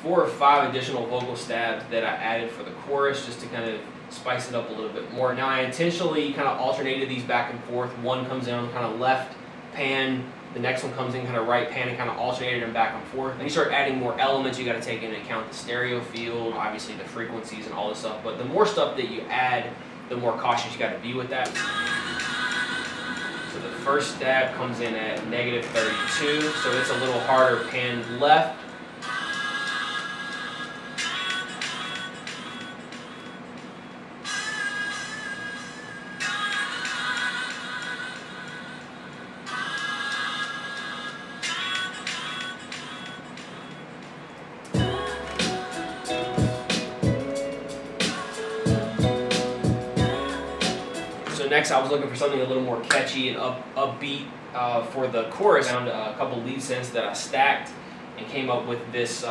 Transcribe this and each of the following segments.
4 or 5 additional vocal stabs that I added for the chorus just to kind of spice it up a little bit more. Now I intentionally kind of alternated these back and forth. One comes in on kind of left pan, the next one comes in kind of right pan, and kind of alternated them back and forth. And you start adding more elements, you got to take into account the stereo field, obviously the frequencies and all this stuff. But the more stuff that you add, the more cautious you got to be with that. So the first stab comes in at -32, so it's a little harder pan left. So next I was looking for something a little more catchy and upbeat for the chorus. I found a couple lead synths that I stacked and came up with this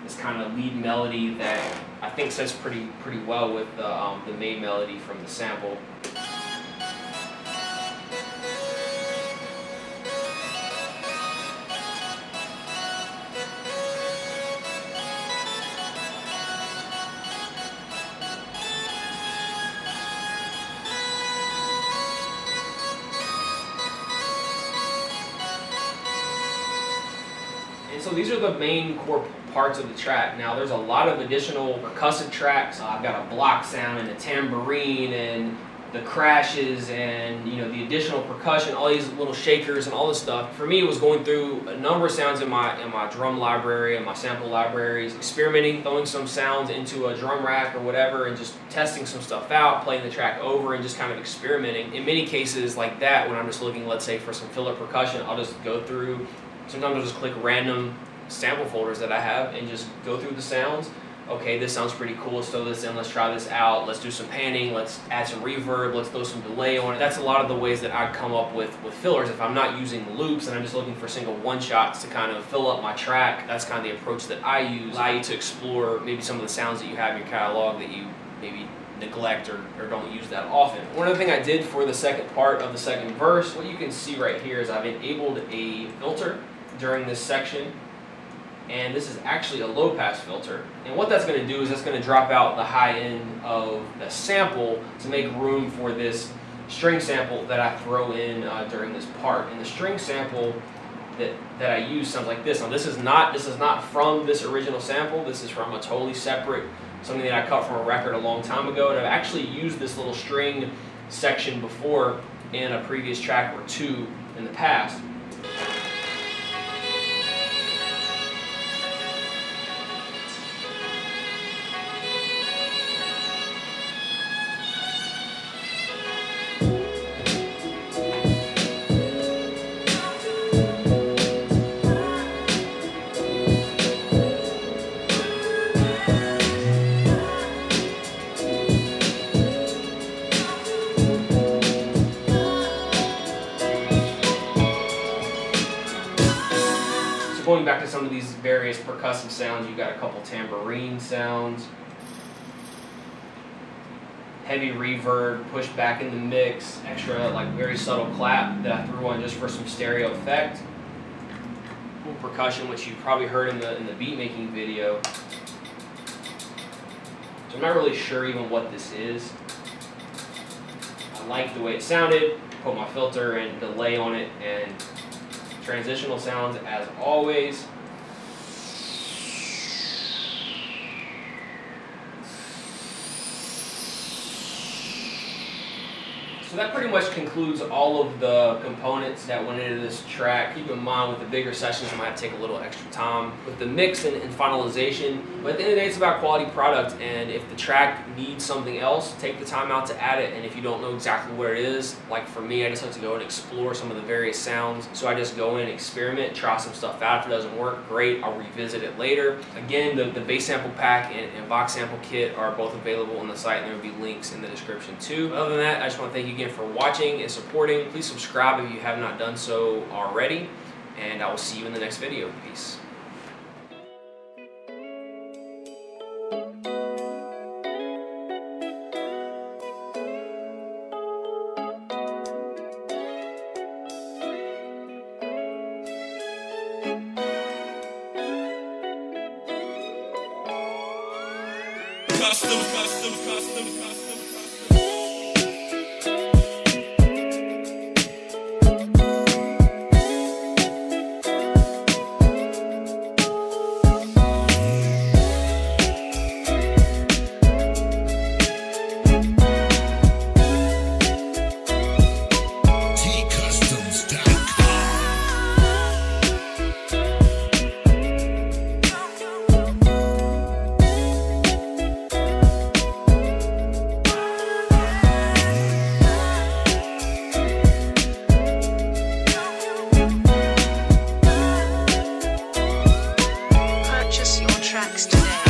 this kind of lead melody that I think sits pretty well with the main melody from the sample. And so these are the main core parts of the track. Now there's a lot of additional percussive tracks. I've got a block sound and a tambourine and the crashes and the additional percussion, all these little shakers and all this stuff. For me, it was going through a number of sounds in my drum library and my sample libraries, experimenting, throwing some sounds into a drum rack or whatever, and just testing some stuff out, playing the track over, and just kind of experimenting. In many cases like that, when I'm just looking, let's say, for some filler percussion, I'll just go through. Sometimes I'll just click random sample folders that I have and just go through the sounds. Okay, this sounds pretty cool, let's throw this in, let's try this out, let's do some panning, let's add some reverb, let's throw some delay on it. That's a lot of the ways that I come up with fillers. If I'm not using loops and I'm just looking for single one-shots to kind of fill up my track, that's kind of the approach that I use. Allow you to explore maybe some of the sounds that you have in your catalog that you maybe neglect or don't use that often. One other thing I did for the second part of the second verse, what you can see right here is I've enabled a filter during this section, and this is actually a low pass filter. And what that's going to do is that's going to drop out the high end of the sample to make room for this string sample that I throw in during this part. And the string sample that I use sounds like this. Now this is not from this original sample. This is from a totally separate, something that I cut from a record a long time ago, and I've actually used this little string section before in a previous track or two in the past. Going back to some of these various percussive sounds, you got a couple tambourine sounds, heavy reverb, push back in the mix, extra like very subtle clap that I threw on just for some stereo effect, little percussion, which you probably heard in the beat making video. So I'm not really sure even what this is. I like the way it sounded, put my filter and delay on it, and transitional sounds as always. So that pretty much concludes all of the components that went into this track. Keep in mind, with the bigger sessions, I might have to take a little extra time with the mix and finalization. But at the end of the day, it's about quality product, and if the track needs something else, take the time out to add it. And if you don't know exactly what it is, like for me, I just like to go and explore some of the various sounds. So I just go in, experiment, try some stuff out. If it doesn't work, great, I'll revisit it later. Again, the bass sample pack and box sample kit are both available on the site, and there will be links in the description too. But other than that, I just want to thank you again for watching and supporting. Please subscribe if you have not done so already, and I will see you in the next video. Peace. Purchase your tracks today.